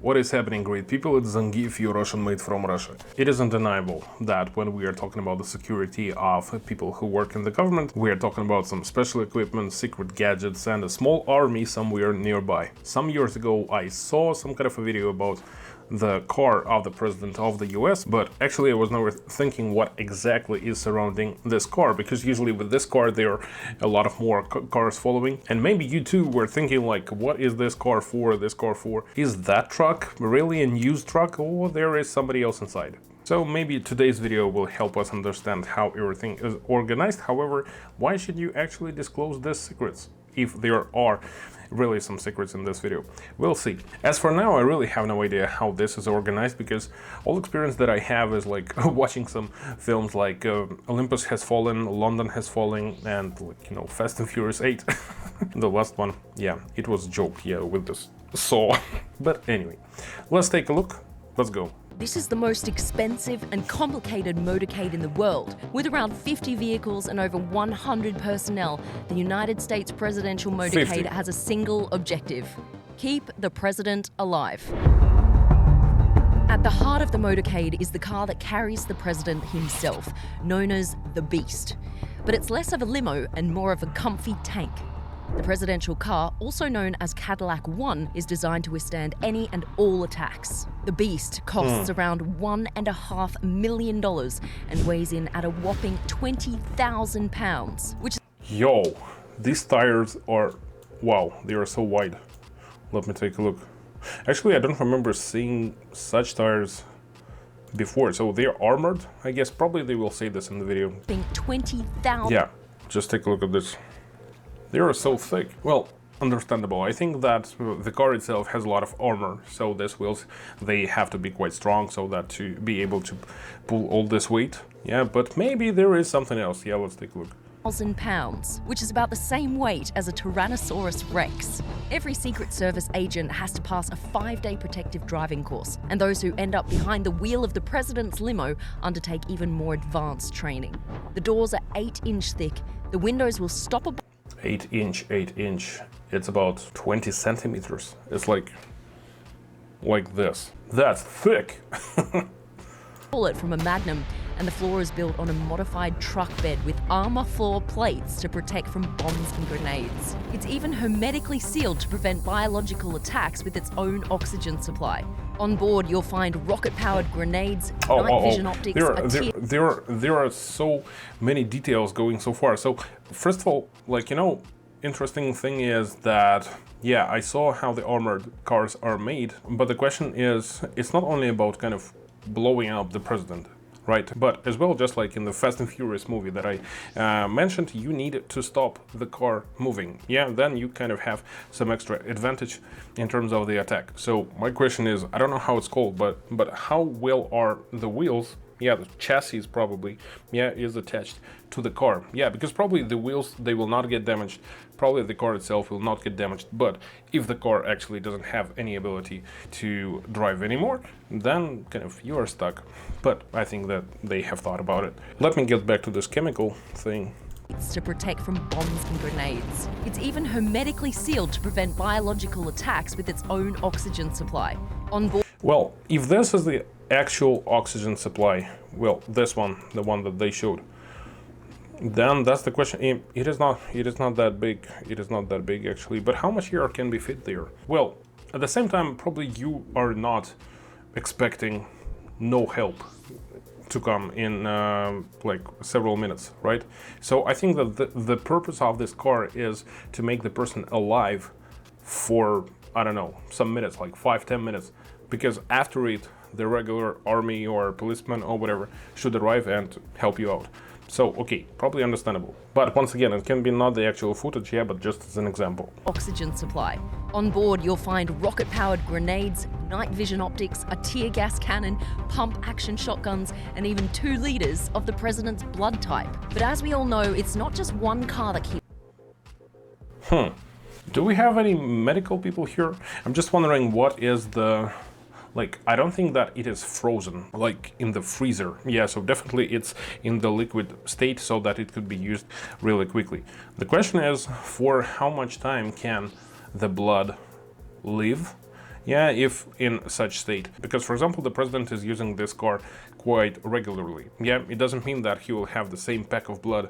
What is happening, great people? It's Zangieff, your Russian made from Russia. It is undeniable that when we are talking about the security of people who work in the government, we are talking about some special equipment, secret gadgets, and a small army somewhere nearby. Some years ago, I saw some kind of a video about the car of the president of the US, but actually I was never thinking what exactly is surrounding this car, because usually with this car there are a lot of more cars following, and maybe you too were thinking like, what is this car for, Is that truck really a news truck, or there is somebody else inside? So maybe today's video will help us understand how everything is organized. However, why should you actually disclose these secrets, if there are really some secrets in this video? We'll see. As for now, I really have no idea how this is organized, because all experience that I have is like watching some films like Olympus Has Fallen, London Has Fallen, and like, you know, Fast and Furious 8. The last one, yeah, it was a joke, yeah, with this saw. But anyway, let's take a look. Let's go. This is the most expensive and complicated motorcade in the world. With around 50 vehicles and over 100 personnel, the United States presidential motorcade 50. has a single objective: keep the president alive. At the heart of the motorcade is the car that carries the president himself, known as the Beast. But it's less of a limo and more of a comfy tank. The presidential car, also known as Cadillac One, is designed to withstand any and all attacks. The Beast costs around $1.5 million and weighs in at a whopping 20,000 pounds, which is... Yo, these tires are, wow, they are so wide. Let me take a look. Actually, I don't remember seeing such tires before, so they're armored, I guess. Probably they will say this in the video. 20,000. Yeah, just take a look at this. They are so thick. Well, understandable. I think that the car itself has a lot of armor, so these wheels, they have to be quite strong so that to be able to pull all this weight. Yeah, but maybe there is something else. Yeah, let's take a look. 1,000 pounds, which is about the same weight as a Tyrannosaurus Rex. Every Secret Service agent has to pass a 5-day protective driving course, and those who end up behind the wheel of the president's limo undertake even more advanced training. The doors are 8-inch thick. The windows will stop a 8 inch. It's about 20 centimeters. It's like this. That's thick. bullet from a Magnum, and the floor is built on a modified truck bed with armor floor plates to protect from bombs and grenades. It's even hermetically sealed to prevent biological attacks with its own oxygen supply. On board, you'll find rocket-powered grenades, night vision optics. There are so many details going so far. So first of all, like, you know, interesting thing is that, yeah, I saw how the armored cars are made, but the question is, it's not only about kind of blowing up the president, right? But as well, just like in the Fast and Furious movie that I mentioned, you need to stop the car moving. Yeah, then you kind of have some extra advantage in terms of the attack. So my question is, I don't know how it's called, but how well are the wheels? Yeah, the chassis probably, yeah, is attached to the car. Yeah, because probably the wheels, they will not get damaged. Probably the car itself will not get damaged. But if the car actually doesn't have any ability to drive anymore, then kind of you are stuck. But I think that they have thought about it. Let me get back to this chemical thing. It's to protect from bombs and grenades. It's even hermetically sealed to prevent biological attacks with its own oxygen supply. On board. Well, if this is the actual oxygen supply, well, this one, the one that they showed, then that's the question. It is not that big. It is not that big actually. But how much air can be fit there? Well, at the same time, probably you are not expecting no help to come in like several minutes, right? So I think that the purpose of this car is to make the person alive for, I don't know, some minutes, like 5-10 minutes, because after it, the regular army or policeman or whatever should arrive and help you out. So, okay, probably understandable. But once again, it can be not the actual footage, yeah, but just as an example. Oxygen supply. On board, you'll find rocket-powered grenades, night vision optics, a tear gas cannon, pump-action shotguns, and even 2 liters of the president's blood type. But as we all know, it's not just one car that keeps... Do we have any medical people here? I'm just wondering what is the... Like, I don't think that it is frozen, like in the freezer. Yeah, so definitely it's in the liquid state so that it could be used really quickly. The question is, for how much time can the blood live? Yeah, if in such state. Because, for example, the president is using this car quite regularly. Yeah, it doesn't mean that he will have the same pack of blood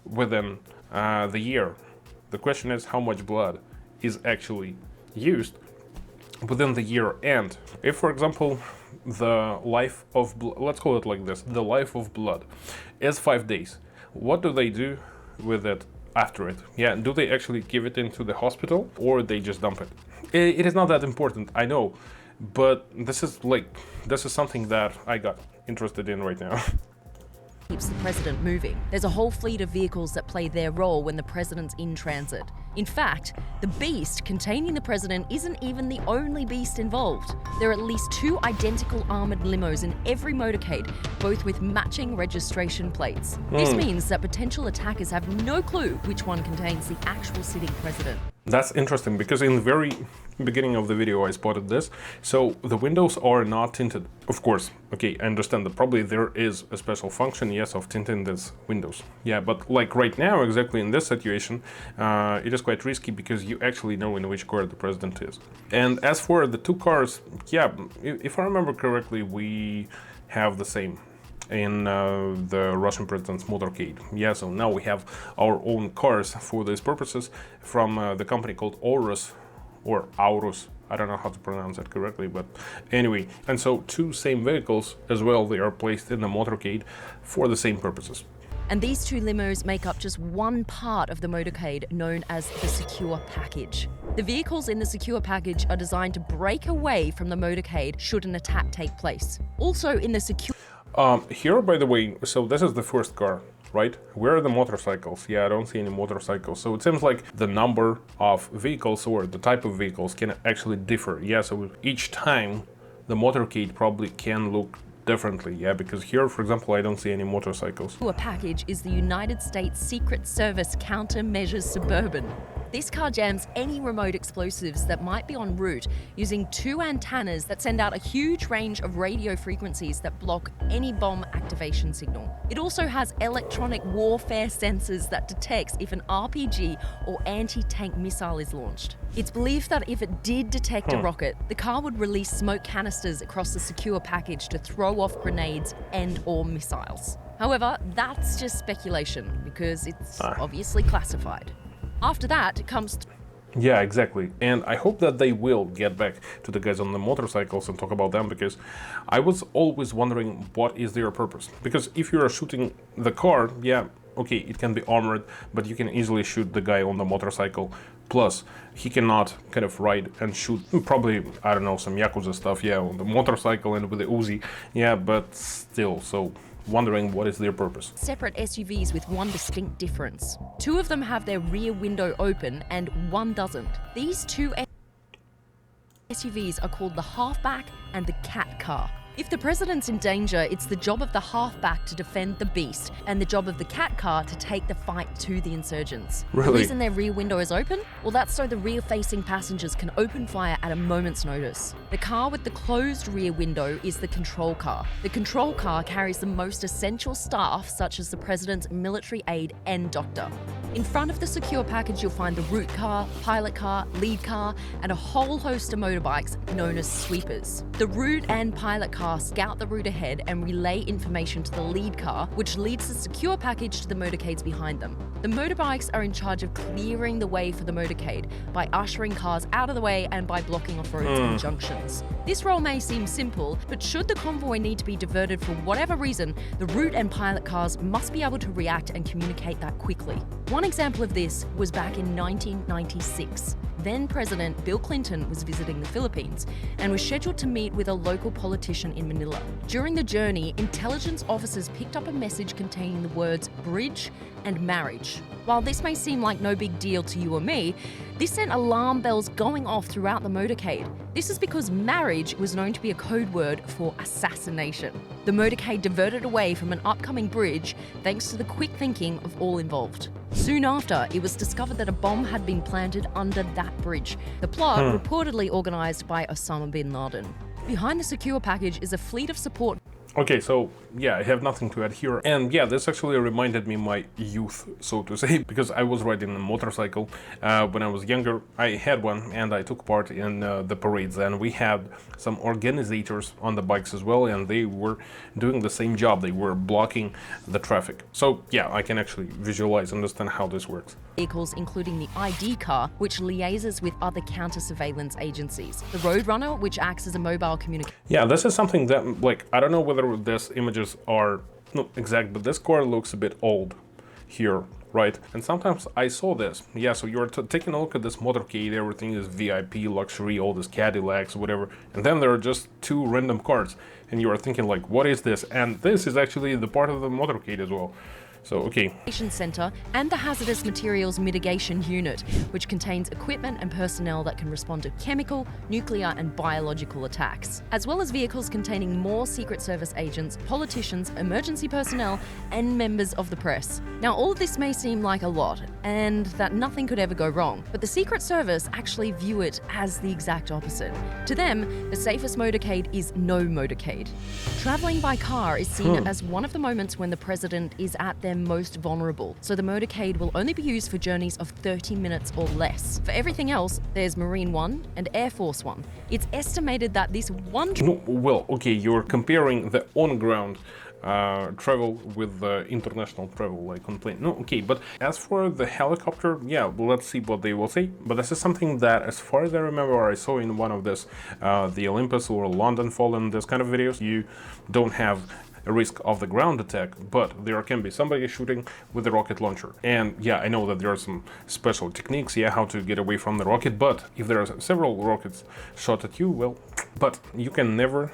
within the year. The question is how much blood is actually used within the year. And if, for example, the life of blood, let's call it like this, the life of blood is 5 days, what do they do with it after it? Yeah, do they actually give it into the hospital or they just dump it? It is not that important, I know, but this is something that I got interested in right now. Keeps the president moving. There's a whole fleet of vehicles that play their role when the president's in transit. In fact, the beast containing the president isn't even the only beast involved. There are at least 2 identical armoured limos in every motorcade, both with matching registration plates. This means that potential attackers have no clue which one contains the actual sitting president. That's interesting because in the very beginning of the video I spotted this. So the windows are not tinted. Of course, okay, I understand that probably there is a special function, yes, of tinting these windows. Yeah, but like right now, exactly in this situation, it is quite risky because you actually know in which car the president is. And as for the 2 cars, yeah, if I remember correctly, we have the same in the Russian president's motorcade. Yeah, so now we have our own cars for these purposes from the company called Aurus, or Aurus. I don't know how to pronounce that correctly, but anyway. And so 2 same vehicles as well, they are placed in the motorcade for the same purposes. And these 2 limos make up just one part of the motorcade known as the secure package. The vehicles in the secure package are designed to break away from the motorcade should an attack take place. Also in the secure... Here, by the way, so this is the first car, right? Where are the motorcycles? Yeah, I don't see any motorcycles. So it seems like the number of vehicles or the type of vehicles can actually differ. Yeah, so each time the motorcade probably can look differently. Yeah, because here, for example, I don't see any motorcycles. A package is the United States Secret Service Countermeasures Suburban. This car jams any remote explosives that might be en route using 2 antennas that send out a huge range of radio frequencies that block any bomb activation signal. It also has electronic warfare sensors that detects if an RPG or anti-tank missile is launched. It's believed that if it did detect a rocket, the car would release smoke canisters across the secure package to throw off grenades and/or missiles. However, that's just speculation because it's obviously classified. After that, it comes... Yeah, exactly. And I hope that they will get back to the guys on the motorcycles and talk about them, because I was always wondering what is their purpose. Because if you are shooting the car, yeah, okay, it can be armored, but you can easily shoot the guy on the motorcycle. Plus, he cannot kind of ride and shoot, probably, I don't know, some Yakuza stuff, yeah, on the motorcycle and with the Uzi. Yeah, but still, so... wondering what is their purpose. Separate SUVs with one distinct difference. 2 of them have their rear window open and 1 doesn't. These 2 SUVs are called the halfback and the cat car. If the president's in danger, it's the job of the halfback to defend the beast and the job of the cat car to take the fight to the insurgents. Really? The reason their rear window is open? Well, that's so the rear-facing passengers can open fire at a moment's notice. The car with the closed rear window is the control car. The control car carries the most essential staff, such as the president's military aide and doctor. In front of the secure package, you'll find the route car, pilot car, lead car, and a whole host of motorbikes known as sweepers. The route and pilot car scout the route ahead and relay information to the lead car, which leads the secure package to the motorcades behind them. The motorbikes are in charge of clearing the way for the motorcade by ushering cars out of the way and by blocking off roads and junctions. This role may seem simple, but should the convoy need to be diverted for whatever reason, the route and pilot cars must be able to react and communicate that quickly. One example of this was back in 1996. Then President Bill Clinton was visiting the Philippines and was scheduled to meet with a local politician in Manila. During the journey, intelligence officers picked up a message containing the words bridge and marriage. While this may seem like no big deal to you or me, this sent alarm bells going off throughout the motorcade. This is because marriage was known to be a code word for assassination. The motorcade diverted away from an upcoming bridge thanks to the quick thinking of all involved. Soon after, it was discovered that a bomb had been planted under that bridge. The plot reportedly organized by Osama bin Laden. Behind the secure package is a fleet of support. Okay, so yeah, I have nothing to add here. And yeah, this actually reminded me my youth, so to say, because I was riding a motorcycle when I was younger. I had one and I took part in the parades, and we had some organizers on the bikes as well, and they were doing the same job. They were blocking the traffic. So yeah, I can actually visualize, understand how this works. Vehicles, including the ID car, which liaises with other counter-surveillance agencies. The Roadrunner, which acts as a mobile communication. Yeah, this is something that, like, I don't know whether these images are not exact, but this car looks a bit old here, right? And sometimes I saw this. Yeah, so you're taking a look at this motorcade, everything is VIP, luxury, all these Cadillacs, whatever, and then there are just two random cars, and you are thinking, like, what is this? And this is actually the part of the motorcade as well. So, okay. Center and the Hazardous Materials Mitigation Unit, which contains equipment and personnel that can respond to chemical, nuclear, and biological attacks, as well as vehicles containing more Secret Service agents, politicians, emergency personnel, and members of the press. Now, all of this may seem like a lot, and that nothing could ever go wrong, but the Secret Service actually view it as the exact opposite. To them, the safest motorcade is no motorcade. Traveling by car is seen as one of the moments when the president is at their most vulnerable, so the motorcade will only be used for journeys of 30 minutes or less. For everything else, there's Marine One and Air Force One. It's estimated that this one... No, well, okay, you're comparing the on-ground travel with the international travel, like on plane. No, okay, but as for the helicopter, yeah, well, let's see what they will say. But this is something that, as far as I remember, I saw in one of this, the Olympus or London Fallen, this kind of videos. You don't have a risk of the ground attack, but there can be somebody shooting with a rocket launcher. And yeah, I know that there are some special techniques, yeah, how to get away from the rocket, but if there are several rockets shot at you, well, but you can never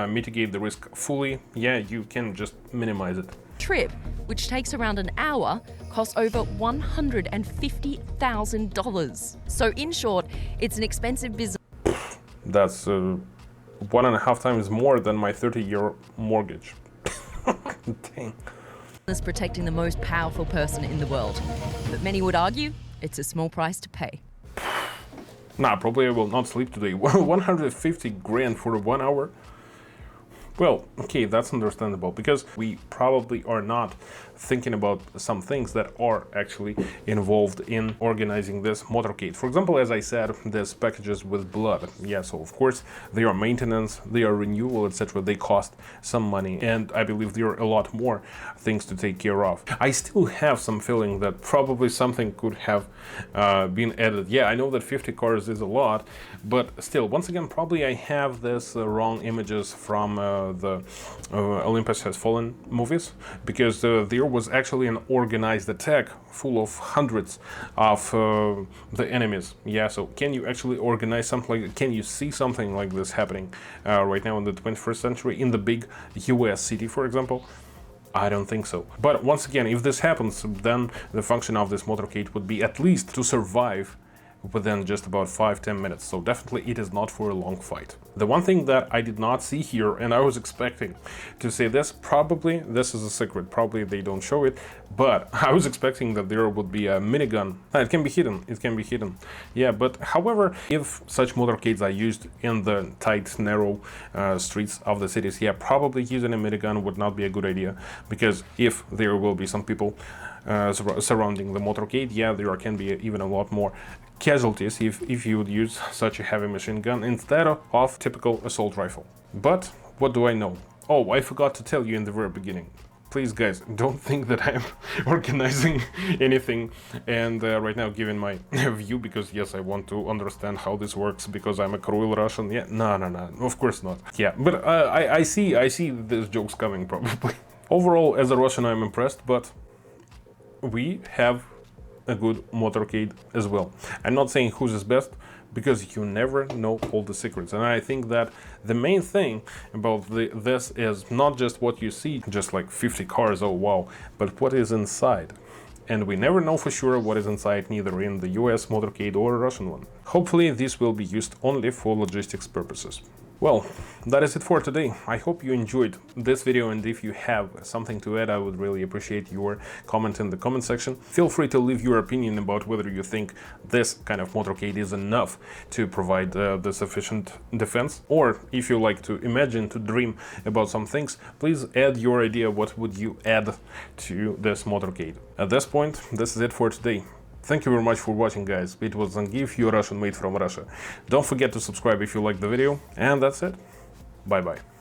mitigate the risk fully. Yeah, you can just minimize it. Trip, which takes around an hour, costs over $150,000. So in short, it's an expensive business. That's 1.5 times more than my 30-year mortgage. Dang. Protecting the most powerful person in the world. But many would argue it's a small price to pay. Nah, probably I will not sleep today. 150 grand for 1 hour? Well, okay, that's understandable, because we probably are not thinking about some things that are actually involved in organizing this motorcade. For example, as I said, there's packages with blood. Yeah, so of course they are maintenance, they are renewal, etc. They cost some money, and I believe there are a lot more things to take care of. I still have some feeling that probably something could have been added. Yeah, I know that 50 cars is a lot, but still, once again, probably I have this wrong images from the Olympus Has Fallen movies, because there was actually an organized attack full of hundreds of the enemies. Yeah, so can you actually organize something like, can you see something like this happening right now in the 21st century in the big US city, for example? I don't think so. But once again, if this happens, then the function of this motorcade would be at least to survive within just about 5-10 minutes, so definitely it is not for a long fight. The one thing that I did not see here, and I was expecting to say this, probably this is a secret, probably they don't show it, but I was expecting that there would be a minigun. It can be hidden, it can be hidden. Yeah, but however, if such motorcades are used in the tight, narrow streets of the cities, yeah, probably using a minigun would not be a good idea, because if there will be some people surrounding the motorcade, yeah, there can be even a lot more casualties if you would use such a heavy machine gun instead of typical assault rifle. But what do I know? Oh, I forgot to tell you in the very beginning. Please, guys, don't think that I'm organizing anything and right now giving my view, because yes, I want to understand how this works because I'm a cruel Russian. Yeah, no, of course not. Yeah, but I see these jokes coming probably. Overall, as a Russian, I'm impressed, but we have a good motorcade as well. I'm not saying whose is best, because you never know all the secrets, and I think that the main thing about this is not just what you see, just like 50 cars, oh wow, but what is inside. And we never know for sure what is inside, neither in the US motorcade or a Russian one. Hopefully this will be used only for logistics purposes. Well, that is it for today. I hope you enjoyed this video, and if you have something to add, I would really appreciate your comment in the comment section. Feel free to leave your opinion about whether you think this kind of motorcade is enough to provide the sufficient defense, or if you like to imagine, to dream about some things, please add your idea. What would you add to this motorcade? At this point, this is it for today. Thank you very much for watching, guys. It was Zangieff, your Russian mate from Russia. Don't forget to subscribe if you liked the video, and that's it. Bye-bye.